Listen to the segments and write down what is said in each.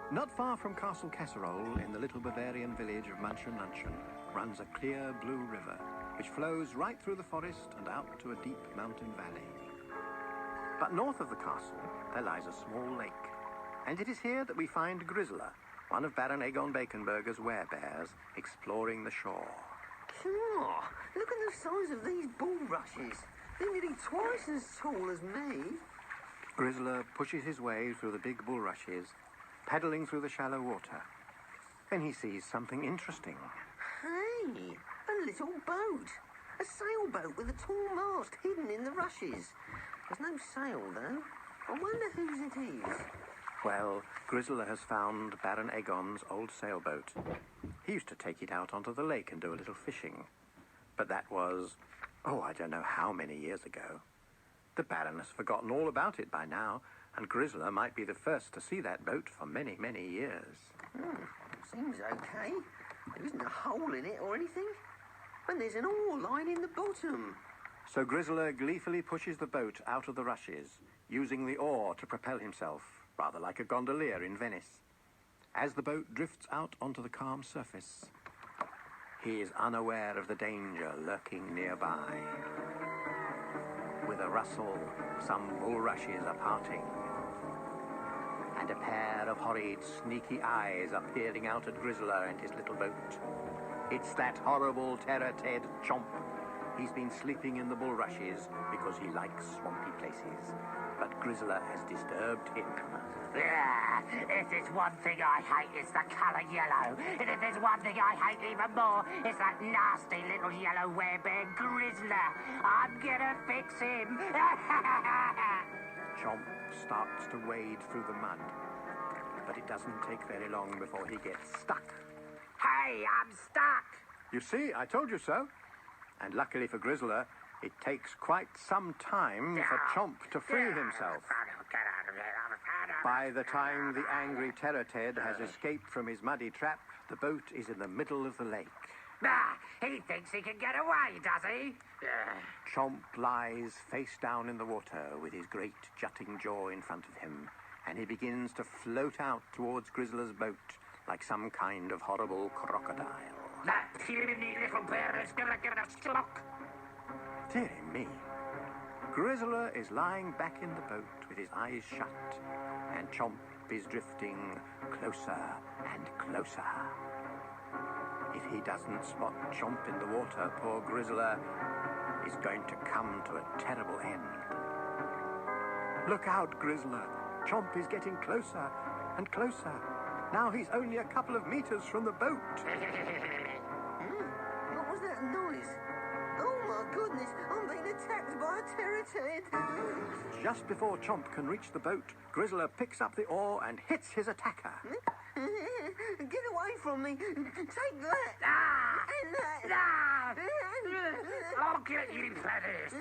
Not far from Castle Casserole, in the little Bavarian village of Munchen, runs a clear blue river, which flows right through the forest and out to a deep mountain valley. But north of the castle, there lies a small lake, and it is here that we find Grizzler, one of Baron Egon Baconburger's werebears, exploring the shore. Oh, look at the size of these bulrushes. They're nearly twice as tall as me. Grizzler pushes his way through the big bulrushes, paddling through the shallow water. Then he sees something interesting. Hey, a little boat. A sailboat with a tall mast hidden in the rushes. There's no sail, though. I wonder whose it is. Well, Grizzler has found Baron Egon's old sailboat. He used to take it out onto the lake and do a little fishing. But that was, I don't know how many years ago. The Baron has forgotten all about it by now, and Grizzler might be the first to see that boat for many, many years. Seems okay. There isn't a hole in it or anything. And there's an oar line in the bottom. So Grizzler gleefully pushes the boat out of the rushes, using the oar to propel himself, rather like a gondolier in Venice. As the boat drifts out onto the calm surface, he is unaware of the danger lurking nearby. With a rustle, some bulrushes are parting, and a pair of horrid, sneaky eyes are peering out at Grizzler and his little boat. It's that horrible terror-Ted Chomp. He's been sleeping in the bulrushes because he likes swampy places. But Grizzler has disturbed him. If there's one thing I hate, it's the colour yellow. And if there's one thing I hate even more, it's that nasty little yellow werebear Grizzler. I'm gonna fix him. Chomp starts to wade through the mud. But it doesn't take very long before he gets stuck. Hey, I'm stuck. You see, I told you so. And luckily for Grizzler, it takes quite some time for Chomp to free himself. By the time the angry Terror-Ted has escaped from his muddy trap, the boat is in the middle of the lake. He thinks he can get away, does he? Chomp lies face down in the water with his great jutting jaw in front of him, and he begins to float out towards Grizzler's boat like some kind of horrible crocodile. That puny little bear is gonna get a shock. Dear me. Grizzler is lying back in the boat with his eyes shut, and Chomp is drifting closer and closer. If he doesn't spot Chomp in the water, poor Grizzler is going to come to a terrible end. Look out, Grizzler. Chomp is getting closer and closer. Now he's only a couple of meters from the boat. What was that noise? Oh, my goodness, I'm being attacked by a Terror-Ted. Just before Chomp can reach the boat, Grizzler picks up the oar and hits his attacker. Get away from me. Take that. And that. I'll get you, Pettis.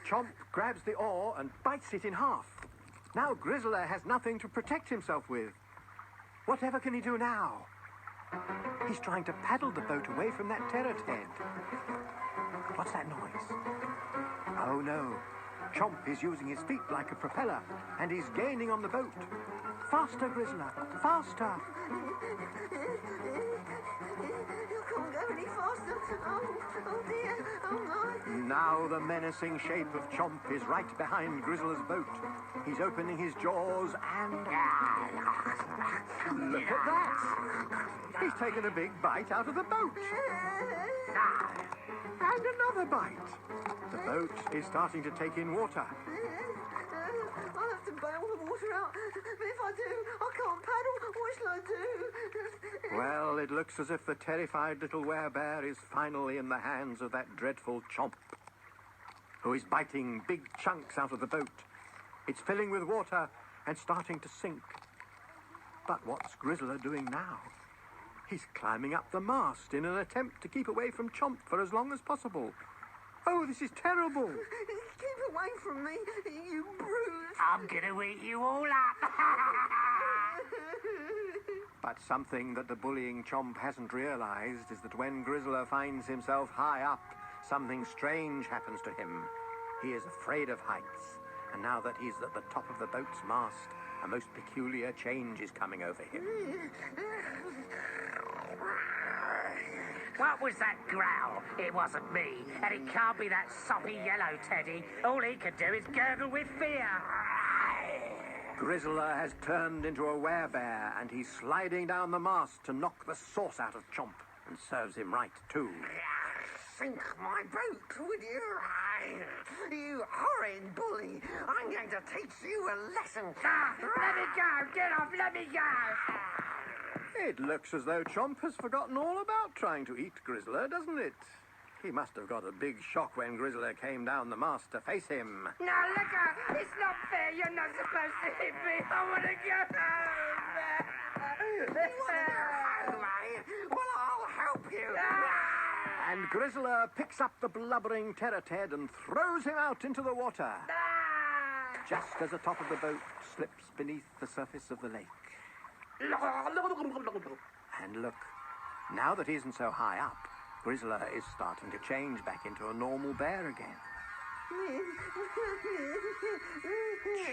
Chomp grabs the oar and bites it in half. Now Grizzler has nothing to protect himself with. Whatever can he do now? He's trying to paddle the boat away from that Terror-Ted. What's that noise? Oh, no. Chomp is using his feet like a propeller, and he's gaining on the boat. Faster, Grizzler, faster! You can't go any faster. Oh dear, oh my. Now the menacing shape of Chomp is right behind Grizzler's boat. He's opening his jaws and... Look at that! He's taken a big bite out of the boat. And another bite. The boat is starting to take in water. I'll have to bail the water out. But if I do, I can't paddle. What shall I do? Well, it looks as if the terrified little werebear is finally in the hands of that dreadful Chomp, who is biting big chunks out of the boat. It's filling with water and starting to sink. But what's Grizzler doing now? He's climbing up the mast in an attempt to keep away from Chomp for as long as possible. Oh, this is terrible. Keep away from me, you brute. I'm gonna eat you all up. But something that the bullying Chomp hasn't realized is that when Grizzler finds himself high up, something strange happens to him. He is afraid of heights, and now that he's at the top of the boat's mast, A most peculiar change is coming over him. What was that growl? It wasn't me, and it can't be that soppy yellow Teddy. All he could do is gurgle with fear. Grizzler has turned into a werebear, and he's sliding down the mast to knock the sauce out of Chomp, and serves him right, too. Sink my boat, would you? You horrid bully. I'm going to teach you a lesson. Let me go! Get off! Let me go! It looks as though Chomp has forgotten all about trying to eat Grizzler, doesn't it? He must have got a big shock when Grizzler came down the mast to face him. No, look out! It's not fair! You're not supposed to hit me! I want to go home! You want to go home, eh? Well, I'll help you. And Grizzler picks up the blubbering Terror Ted and throws him out into the water. Just as the top of the boat slips beneath the surface of the lake. And look, now that he isn't so high up, Grizzler is starting to change back into a normal bear again.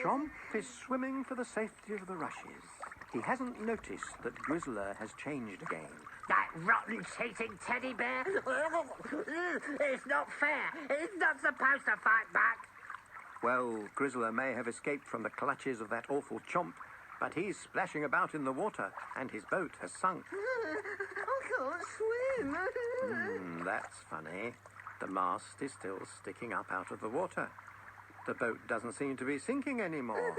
Chomp is swimming for the safety of the rushes. He hasn't noticed that Grizzler has changed again. That rotten, cheating teddy bear! It's not fair! He's not supposed to fight back! Well, Grizzler may have escaped from the clutches of that awful Chomp, but he's splashing about in the water, and his boat has sunk. I can't swim. That's funny. The mast is still sticking up out of the water. The boat doesn't seem to be sinking anymore.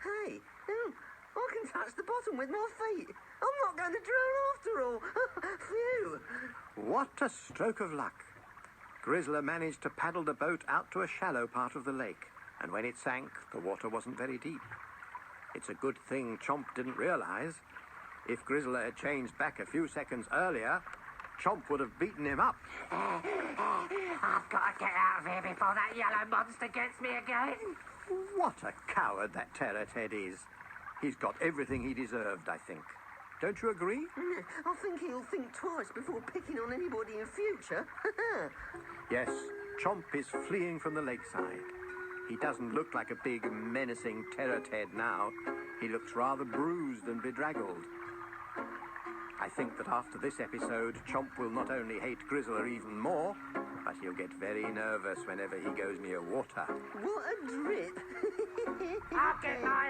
Hey, I can touch the bottom with my feet. I'm not going to drown after all. Phew. What a stroke of luck. Grizzler managed to paddle the boat out to a shallow part of the lake, and when it sank, the water wasn't very deep. It's a good thing Chomp didn't realize. If Grizzler had changed back a few seconds earlier, Chomp would have beaten him up. I've got to get out of here before that yellow monster gets me again. What a coward that Terror Ted is. He's got everything he deserved, I think. Don't you agree? I think he'll think twice before picking on anybody in future. Yes, Chomp is fleeing from the lakeside. He doesn't look like a big, menacing Terror Ted now. He looks rather bruised and bedraggled. I think that after this episode, Chomp will not only hate Grizzler even more, but he'll get very nervous whenever he goes near water. What a drip. I'll get my